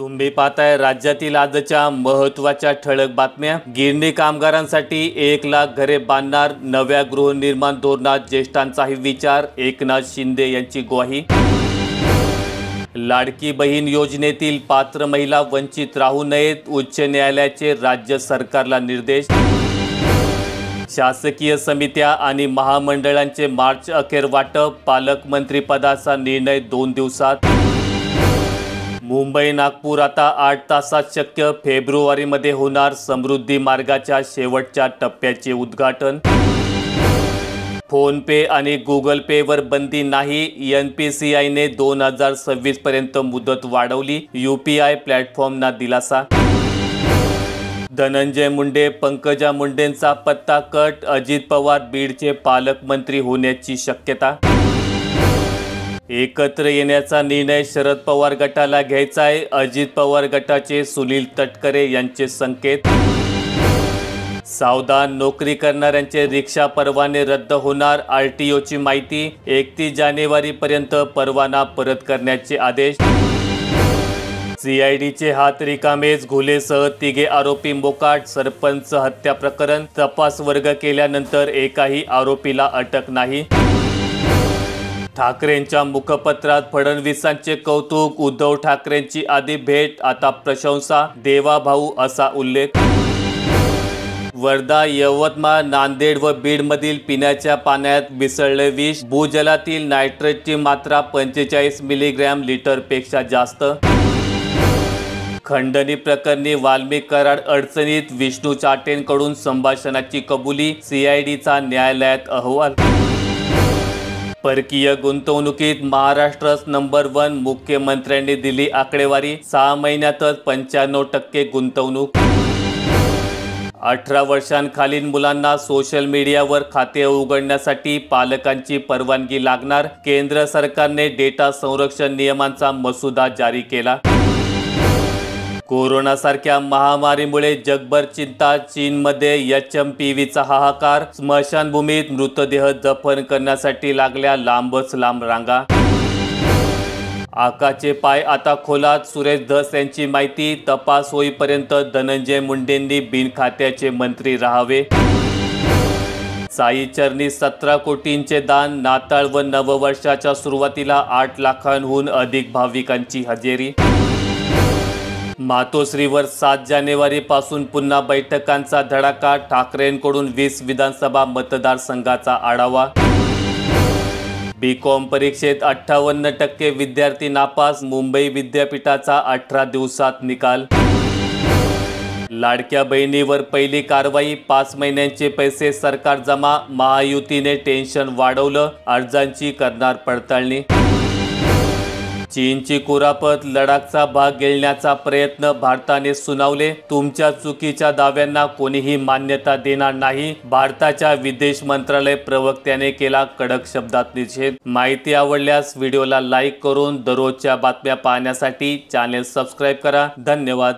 तुम्ही पाहताय राज्यातील आजच्या महत्त्वाच्या ठळक बातम्या। गिरणी कामगारांसाठी 1 लाख घरे बांधणार, नव्या गृहनिर्माण धोरणात ज्येष्ठांचाही विचार, एकनाथ शिंदे यांची ग्वाही। लाडकी बहीण योजनेतील पात्र महिला वंचित राहू नयेत, उच्च न्यायालयाचे राज्य सरकारला निर्देश। शासकीय समित्या आणि महामंडळांचे मार्च अखेर वाटप, पालकमंत्रीपदाचा निर्णय 2 दिवसात। मुंबई नागपूर आता 8 तासात शक्य, फेब्रुवारीमध्ये होणार समृद्धी मार्गाच्या शेवटच्या टप्प्याचे उद्घाटन। फोन पे आणि गुगल पेवर बंदी नाही, NPCIने 2026 पर्यंत मुदत वाढवली, UPI प्लॅटफॉर्मना दिलासा। धनंजय मुंडे पंकजा मुंडेंचा पत्ता कट, अजित पवार बीडचे पालकमंत्री होण्याची शक्यता। एकत्र येण्याचा निर्णय शरद पवार गटाला घ्यायचा आहे, अजित पवार गटाचे सुनील तटकरे यांचे संकेत। सावधान, नोकरी करणाऱ्यांचे रिक्षा परवाने रद्द होणार, RTOची माहिती, 31 जानेवारीपर्यंत परवाना परत करण्याचे आदेश। CIDचे हात रिकामेच, घुलेसह 3 आरोपी मोकाट, सरपंच हत्या प्रकरण, तपास वर्ग केल्यानंतर एकाही आरोपीला अटक नाही। ठाकरेंच्या मुखपत्रात फडणवीसांचे कौतुक, उद्धव ठाकरेंची आधी भेट आता प्रशंसा, देवा भाऊ असा उल्लेख। वर्धा, यवतमाळ, नांदेड व बीडमधील पिण्याच्या पाण्यात मिसळले विष, भूजलातील नायट्रेटची मात्रा 45 मिलीग्रॅम लिटरपेक्षा जास्त। खंडणी प्रकरणी वाल्मिक कराड अडचणीत, विष्णू चाटेंकडून संभाषणाची कबुली, CIDचा न्यायालयात अहवाल। परकीय गुंतवणुकीत महाराष्ट्रच नंबर 1, मुख्यमंत्र्यांनी दिली आकडेवारी, 6 महिन्यातच 95% गुंतवणूक। 18 वर्षांखालील मुलांना सोशल मीडियावर खाते उघडण्यासाठी पालकांची परवानगी लागणार, केंद्र सरकारने डेटा संरक्षण नियमांचा मसुदा जारी केला। कोरोनासारख्या महामारीमुळे जगभर चिंता, चीनमध्ये HMPVचा हाहाकार, स्मशानभूमीत मृतदेह दफन करण्यासाठी लागल्या लांबच लांब रांगा। आकाचे पाय आता खोलात, सुरेश धस यांची माहिती, तपास होईपर्यंत धनंजय मुंडेंनी बिनखात्याचे मंत्री राहावे। साई चरणी 17 कोटींचे दान, नाताळ व नववर्षाच्या सुरुवातीला 8 लाखांहून अधिक भाविकांची हजेरी। मातोश्रीवर 7 जानेवारीपासून पुन्हा बैठकांचा धडाका, ठाकरेंकडून 20 विधानसभा मतदारसंघाचा आढावा। BCom परीक्षेत 58% विद्यार्थी नापास, मुंबई विद्यापीठाचा 18 दिवसात निकाल। लाडक्या बहिणीवर पहिली कारवाई, 5 महिन्यांचे पैसे सरकार जमा, महायुतीने टेन्शन वाढवलं, अर्जांची करणार पडताळणी। चीनची कुरापत, लडाखचा भाग गिळण्याचा प्रयत्न भारताने सुनावले, तुमच्या चुकीच्या दाव्यांना कोणीही मान्यता देणार नाही, भारताच्या विदेश मंत्रालय प्रवक्त्याने केला कडक शब्दात निषेध। माहिती आवडल्यास व्हिडिओला लाईक करून दररोजच्या बातम्या पाहण्यासाठी चॅनेल सबस्क्राईब करा। धन्यवाद।